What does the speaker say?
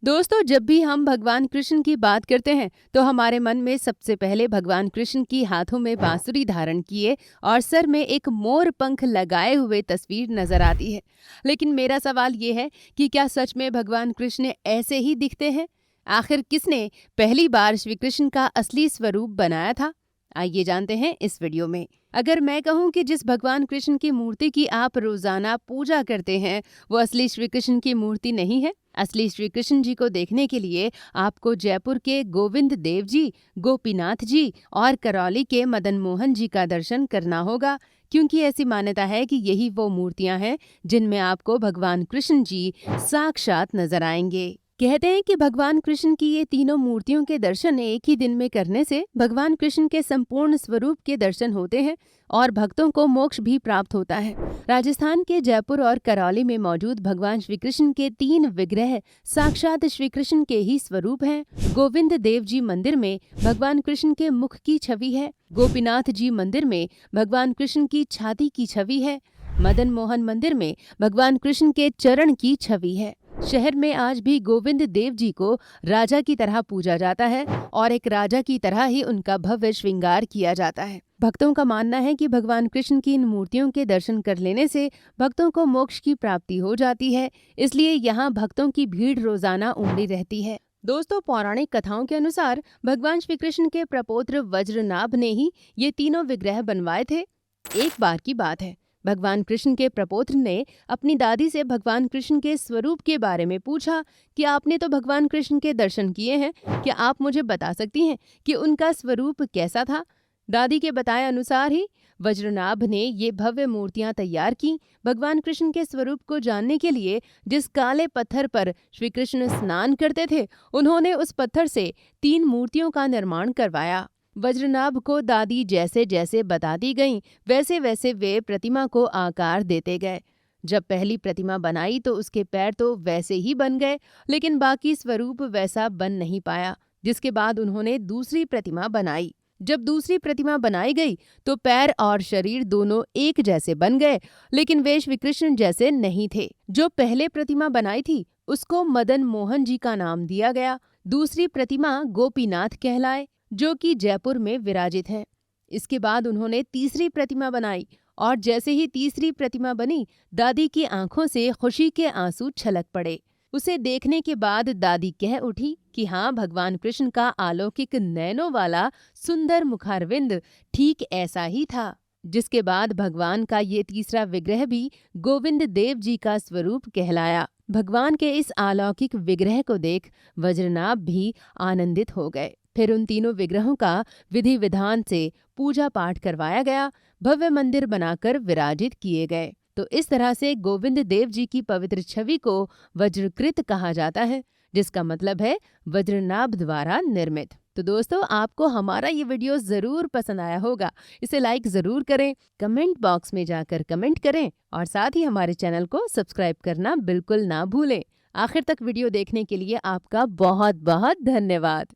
दोस्तों, जब भी हम भगवान कृष्ण की बात करते हैं तो हमारे मन में सबसे पहले भगवान कृष्ण की हाथों में बांसुरी धारण किए और सर में एक मोर पंख लगाए हुए तस्वीर नजर आती है। लेकिन मेरा सवाल ये है कि क्या सच में भगवान कृष्ण ऐसे ही दिखते हैं? आखिर किसने पहली बार श्री कृष्ण का असली स्वरूप बनाया था? आइए जानते हैं इस वीडियो में। अगर मैं कहूं कि जिस भगवान कृष्ण की मूर्ति की आप रोजाना पूजा करते हैं वो असली श्री कृष्ण की मूर्ति नहीं है। असली श्री कृष्ण जी को देखने के लिए आपको जयपुर के गोविंद देव जी, गोपीनाथ जी और करौली के मदन मोहन जी का दर्शन करना होगा, क्योंकि ऐसी मान्यता है कि यही वो मूर्तियां हैं जिनमें आपको भगवान कृष्ण जी साक्षात नजर आएंगे। कहते हैं कि भगवान कृष्ण की ये तीनों मूर्तियों के दर्शन एक ही दिन में करने से भगवान कृष्ण के संपूर्ण स्वरूप के दर्शन होते हैं और भक्तों को मोक्ष भी प्राप्त होता है। राजस्थान के जयपुर और करौली में मौजूद भगवान श्री कृष्ण के 3 विग्रह साक्षात श्री कृष्ण के ही स्वरूप हैं। गोविंद देव जी मंदिर में भगवान कृष्ण के मुख की छवि है। गोपीनाथ जी मंदिर में भगवान कृष्ण की छाती की छवि है। मदन मोहन मंदिर में भगवान कृष्ण के चरण की छवि है। शहर में आज भी गोविंद देव जी को राजा की तरह पूजा जाता है और एक राजा की तरह ही उनका भव्य श्रृंगार किया जाता है। भक्तों का मानना है कि भगवान कृष्ण की इन मूर्तियों के दर्शन कर लेने से भक्तों को मोक्ष की प्राप्ति हो जाती है, इसलिए यहाँ भक्तों की भीड़ रोजाना उमड़ी रहती है। दोस्तों, पौराणिक कथाओं के अनुसार भगवान श्री कृष्ण के प्रपौत्र वज्रनाभ ने ही ये तीनों विग्रह बनवाए थे। एक बार की बात है, भगवान कृष्ण के प्रपौत्र ने अपनी दादी से भगवान कृष्ण के स्वरूप के बारे में पूछा कि आपने तो भगवान कृष्ण के दर्शन किए हैं, क्या आप मुझे बता सकती हैं कि उनका स्वरूप कैसा था? दादी के बताए अनुसार ही वज्रनाभ ने ये भव्य मूर्तियां तैयार की। भगवान कृष्ण के स्वरूप को जानने के लिए जिस काले पत्थर पर श्री कृष्ण स्नान करते थे, उन्होंने उस पत्थर से 3 मूर्तियों का निर्माण करवाया। वज्रनाभ को दादी जैसे जैसे बताती गईं, वैसे वैसे वे प्रतिमा को आकार देते गए। जब पहली प्रतिमा बनाई तो उसके पैर तो वैसे ही बन गए, लेकिन बाकी स्वरूप वैसा बन नहीं पाया। जिसके बाद उन्होंने दूसरी प्रतिमा बनाई। जब दूसरी प्रतिमा बनाई गई तो पैर और शरीर दोनों एक जैसे बन गए, लेकिन वे श्री कृष्ण जैसे नहीं थे। जो पहले प्रतिमा बनाई थी उसको मदन मोहन जी का नाम दिया गया। दूसरी प्रतिमा गोपीनाथ कहलाए, जो कि जयपुर में विराजित है। इसके बाद उन्होंने तीसरी प्रतिमा बनाई और जैसे ही तीसरी प्रतिमा बनी, दादी की आंखों से खुशी के आंसू छलक पड़े। उसे देखने के बाद दादी कह उठी कि हाँ, भगवान कृष्ण का अलौकिक नयनों वाला सुंदर मुखारविंद ठीक ऐसा ही था। जिसके बाद भगवान का ये तीसरा विग्रह भी गोविंद देव जी का स्वरूप कहलाया। भगवान के इस अलौकिक विग्रह को देख वज्रनाभ भी आनंदित हो गए। फिर उन तीनों विग्रहों का विधि विधान से पूजा पाठ करवाया गया, भव्य मंदिर बनाकर विराजित किए गए। तो इस तरह से गोविंद देव जी की पवित्र छवि को वज्रकृत कहा जाता है, जिसका मतलब है वज्रनाभ द्वारा निर्मित। तो दोस्तों, आपको हमारा ये वीडियो जरूर पसंद आया होगा। इसे लाइक जरूर करें, कमेंट बॉक्स में जाकर कमेंट करें और साथ ही हमारे चैनल को सब्सक्राइब करना बिल्कुल ना भूलें। आखिर तक वीडियो देखने के लिए आपका बहुत बहुत धन्यवाद।